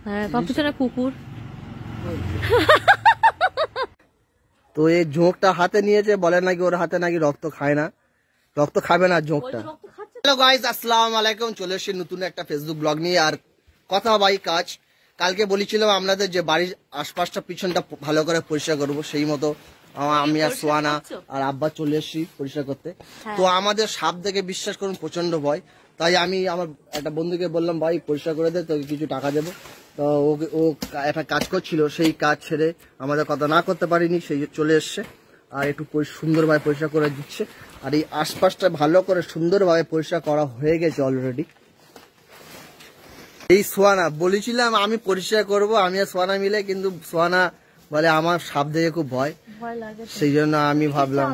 হ্যাঁ, তার পিছনে কুকুর। তো এই ঝোঁকটা হাতে নিয়েছে, বলে নাকি ওর হাতে নাকি রক্ত খায় না, রক্ত খাবে না ঝোঁকটা। হ্যালো গাইস, আসসালামু আলাইকুম। চলে এসেছি নতুন একটা ফেসবুক ব্লগ নিয়ে। আর কথা ভাই কাজ, কালকে বলেছিলাম আপনাদের যে বাড়ির আশপাশটা পিছনটা ভালো করে পরিষ্কার করবো, সেই মতো আমি আর সোয়ানা আর আব্বা চলে এসেছি পরিষ্কার করতে। তো আমাদের সাপ দেখে বিশ্বাস করুন প্রচন্ড ভয়, তাই আমি আমার একটা বন্ধুকে বললাম ভাই পরিষ্কার করে দে, তোকে কিছু টাকা দেবো। তো ও একটা কাজ করছিল, সেই কাজ ছেড়ে আমাদের কথা না করতে পারিনি, সেই চলে এসছে আর একটু সুন্দরভাবে পরিষ্কার করে দিচ্ছে। আর এই আশপাশটা ভালো করে সুন্দরভাবে পরিষ্কার করা হয়ে গেছে অলরেডি। এই সোয়ানা বলেছিলাম আমি পরিষ্কার করব, আমি আর সোয়ানা মিলে, কিন্তু সোয়ানা বলে আমার সাপ দেখে খুব ভয় লাগে, সেই জন্য আমি ভাবলাম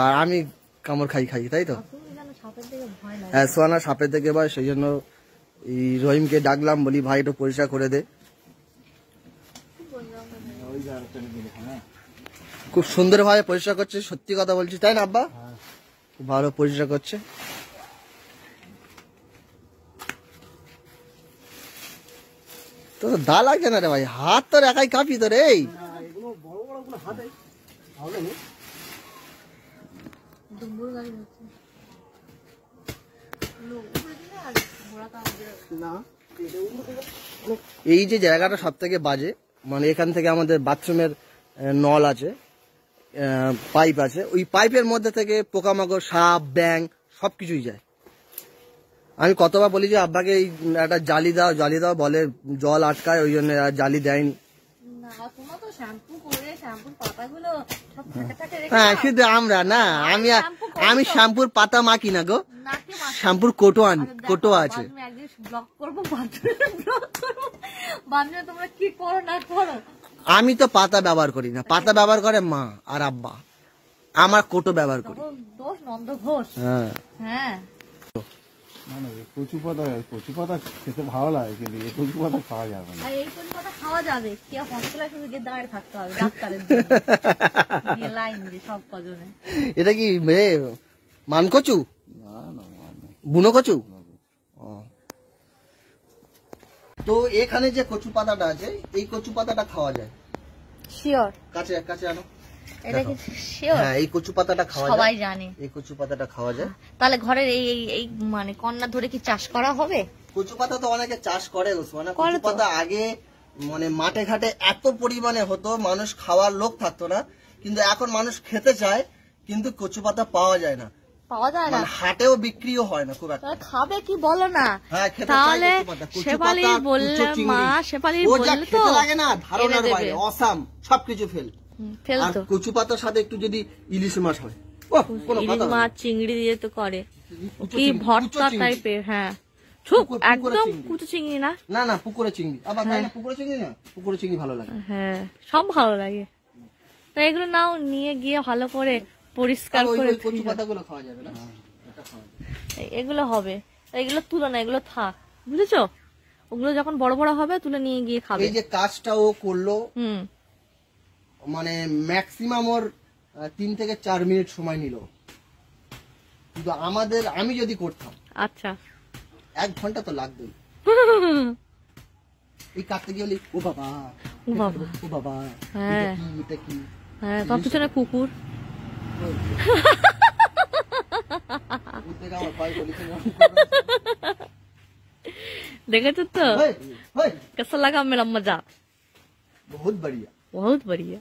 আর আমি কামড় খাই, তাই তো? হ্যাঁ, সোয়ানা সাপের দেখে ভয়, সেই জন্য এই রহিমকে ডাকলাম, বলি ভাই একটু পরিষ্কার করে দে। খুব সুন্দরভাবে পরিষ্কার করছে, সত্যি কথা বলছি, তাই না আব্বা? খুব ভালো পরিষ্কার করছে। তো দা লাগছে না রে ভাই, হাত তোর একাই কাঁপি তোর। এই এই যে জায়গাটা সব থেকে বাজে, মানে এখান থেকে আমাদের বাথরুমের নল আছে, পাইপ আছে, ওই পাইপের মধ্যে থেকে পোকামাকড়, সাপ, ব্যাং সবকিছুই যায়। আমি কতবার বলি যে আব্বাকে এই একটা জালি দাও, বলে জল আটকায়, ওই জন্য জালি দেয়নি। হ্যাঁ, শুধু আমরা না, আমি শ্যাম্পুর পাতা মাখি না গো, শ্যাম্পুর কোটো আছে। আমি তো পাতা ব্যবহার করি না, পাতা ব্যবহার করে মা আর আব্বা, আমার কোটো ব্যবহার করি। হ্যাঁ, কচু পাতা খেতে ভালো লাগে, কিন্তু এই কচু পাতা খাওয়া যাবে না। এই কচু পাতা খাওয়া যাবে, কি হসপিটালে শুধু গিয়ে দাঁড়িয়ে থাকতে হবে ডাক্তারের লাইন দিয়ে সব কজনে। এটা কি মান কচু? না, বুনো কচু। তো এখানে যে কচু পাতাটা আছে, এই কচু পাতাটা খাওয়া যায়। শিওর? কাছে আনো। এটা কি শিওর? হ্যাঁ, এই কচু পাতাটা খাওয়া যায়, সবাই জানে এই কচু পাতাটা খাওয়া যায়। তাহলে ঘরের এই মানে কন্যা ধরে কি চাষ করা হবে? কচু পাতা তো অনেকে চাষ করে, মানে কচু পাতা আগে মানে মাঠে ঘাটে এত পরিমাণে হতো, মানুষ খাওয়ার লোক থাকতো না, কিন্তু এখন মানুষ খেতে চায়, কিন্তু কচু পাতা পাওয়া যায় না, হাটেও বিক্রিও হয় না খুব একটা। খাবে কি বলো না? হ্যাঁ, তাহলে শেফালি বললে, মা শেফালি বললে তো লাগে না, ধারণার বাইরে, অসাম সবকিছু ফেল। আর কচু পাতার সাথে একটু যদি ইলিশ মাছ হয়, ইলিশ মাছ চিংড়ি দিয়ে তো করে, কি ভর্তা টাইপের। হ্যাঁ, একদম কুচো চিংড়ি না, না পুকুরে চিংড়ি, আবার পুকুরে চিংড়ি না, পুকুরে চিংড়ি ভালো লাগে। হ্যাঁ, সব ভালো লাগে। তো এগুলো নাও, নিয়ে গিয়ে ভালো করে পরিষ্কার করে। কচু পাতাগুলো খাওয়া যাবে না, এগুলো হবে, এগুলো তুলো না, এগুলো থাক, বুঝেছো? ওগুলো যখন বড় বড় হবে তুলে নিয়ে গিয়ে খাবে। এই যে কাজটা ও করলো, মানে ম্যাক্সিমাম ওর 3 থেকে 4 মিনিট সময় নিল, কিন্তু আমি যদি করতাম, আচ্ছা 1 ঘন্টা তো লাগবেই। এই কাটতে গিয়ে ও বাবা, হ্যাঁ, এটা কি? হ্যাঁ, তার পিছনে কুকুর। দেখেছো তো कैसा लगा मेरा मजाक? बहुत बढ़िया।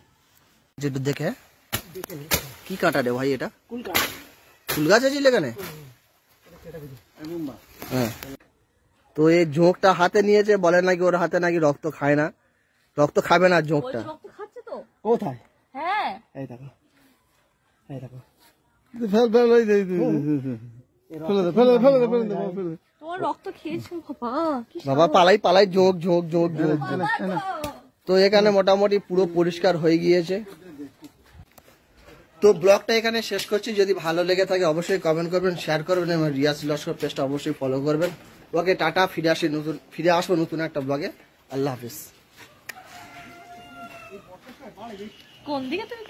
যেটা দেখে কি কাটা রে ভাই, এটা ফুল গাছ আছে এখানে। হ্যাঁ, তো এই ঝোঁকটা হাতে নিয়েছে, বলে নাকি ওর হাতে নাকি রক্ত খায় না, রক্ত খাবে না ঝোঁকটা। কোথায়? হ্যাঁ, এই দেখো, তোমার রক্ত খেয়েছো বাবা, পালাই ঝোঁক। তো এখানে মোটামুটি পুরো পরিষ্কার হয়ে গিয়েছে। তো ব্লগটা এখানে শেষ করছি। যদি ভালো লেগে থাকে অবশ্যই কমেন্ট করবেন, শেয়ার করবেন এবং রিয়াজ লস্কর পেজটা অবশ্যই ফলো করবেন। ওকে টাটা, ফিরে আসবো নতুন একটা ব্লগে। আল্লাহ হাফিজ। কোন দিকে তুমি